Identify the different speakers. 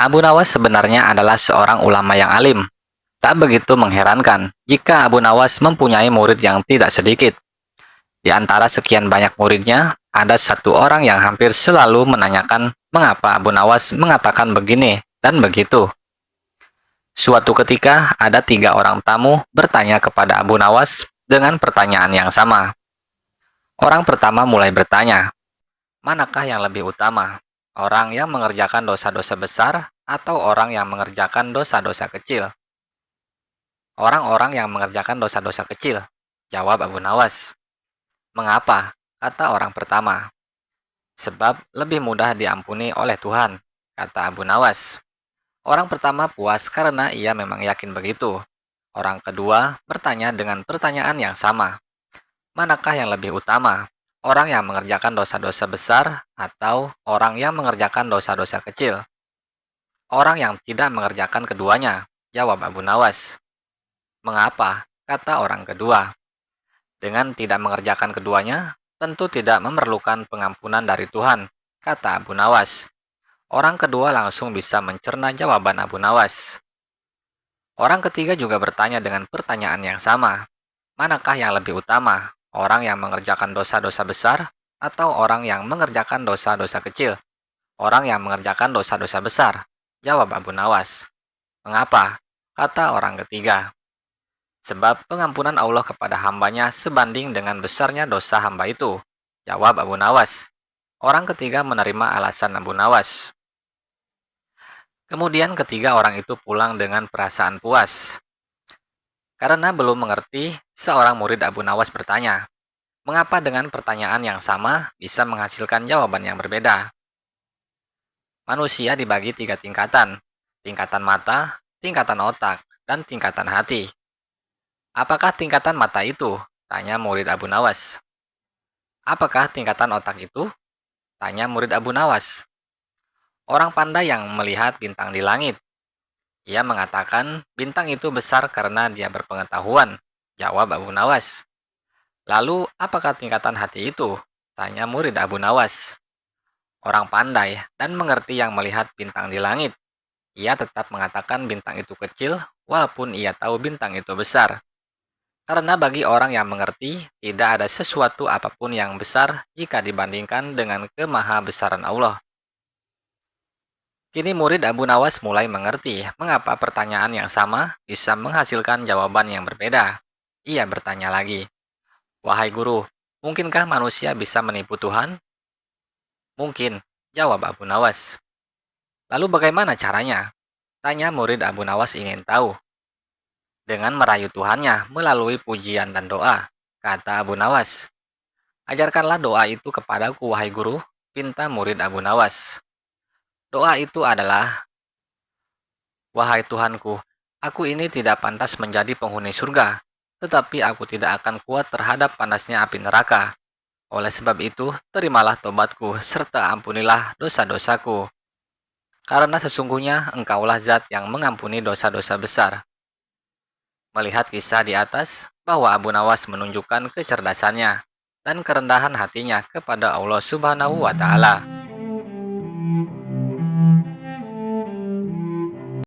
Speaker 1: Abu Nawas sebenarnya adalah seorang ulama yang alim. Tak begitu mengherankan jika Abu Nawas mempunyai murid yang tidak sedikit. Di antara sekian banyak muridnya, ada satu orang yang hampir selalu menanyakan mengapa Abu Nawas mengatakan begini dan begitu. Suatu ketika, ada tiga orang tamu bertanya kepada Abu Nawas dengan pertanyaan yang sama. Orang pertama mulai bertanya, manakah yang lebih utama? Orang yang mengerjakan dosa-dosa besar atau orang yang mengerjakan dosa-dosa kecil? Orang-orang yang mengerjakan dosa-dosa kecil, jawab Abu Nawas. Mengapa? Kata orang pertama. Sebab lebih mudah diampuni oleh Tuhan, kata Abu Nawas. Orang pertama puas karena ia memang yakin begitu. Orang kedua bertanya dengan pertanyaan yang sama. Manakah yang lebih utama? Orang yang mengerjakan dosa-dosa besar atau orang yang mengerjakan dosa-dosa kecil? Orang yang tidak mengerjakan keduanya, jawab Abu Nawas. Mengapa? Kata orang kedua. Dengan tidak mengerjakan keduanya, tentu tidak memerlukan pengampunan dari Tuhan, kata Abu Nawas. Orang kedua langsung bisa mencerna jawaban Abu Nawas. Orang ketiga juga bertanya dengan pertanyaan yang sama. Manakah yang lebih utama? Orang yang mengerjakan dosa-dosa besar atau orang yang mengerjakan dosa-dosa kecil? Orang yang mengerjakan dosa-dosa besar, jawab Abu Nawas. Mengapa? Kata orang ketiga. Sebab pengampunan Allah kepada hambanya sebanding dengan besarnya dosa hamba itu, jawab Abu Nawas. Orang ketiga menerima alasan Abu Nawas. Kemudian ketiga orang itu pulang dengan perasaan puas. Karena belum mengerti, seorang murid Abu Nawas bertanya, mengapa dengan pertanyaan yang sama bisa menghasilkan jawaban yang berbeda? Manusia dibagi tiga tingkatan, tingkatan mata, tingkatan otak, dan tingkatan hati. Apakah tingkatan mata itu? Tanya murid Abu Nawas. Apakah tingkatan otak itu? Tanya murid Abu Nawas. Orang pandai yang melihat bintang di langit. Ia mengatakan bintang itu besar karena dia berpengetahuan, jawab Abu Nawas. Lalu, apakah tingkatan hati itu? Tanya murid Abu Nawas. Orang pandai dan mengerti yang melihat bintang di langit. Ia tetap mengatakan bintang itu kecil, walaupun ia tahu bintang itu besar. Karena bagi orang yang mengerti, tidak ada sesuatu apapun yang besar jika dibandingkan dengan kemahabesaran Allah. Kini murid Abu Nawas mulai mengerti mengapa pertanyaan yang sama bisa menghasilkan jawaban yang berbeda. Ia bertanya lagi, wahai guru, mungkinkah manusia bisa menipu Tuhan? Mungkin, jawab Abu Nawas. Lalu bagaimana caranya? Tanya murid Abu Nawas ingin tahu. Dengan merayu Tuhannya melalui pujian dan doa, kata Abu Nawas. Ajarkanlah doa itu kepadaku, wahai guru, pinta murid Abu Nawas. Doa itu adalah, wahai Tuhanku, aku ini tidak pantas menjadi penghuni surga, tetapi aku tidak akan kuat terhadap panasnya api neraka. Oleh sebab itu, terimalah tobatku, serta ampunilah dosa-dosaku. Karena sesungguhnya engkaulah zat yang mengampuni dosa-dosa besar. Melihat kisah di atas, bahwa Abu Nawas menunjukkan kecerdasannya dan kerendahan hatinya kepada Allah Subhanahu wa Ta'ala.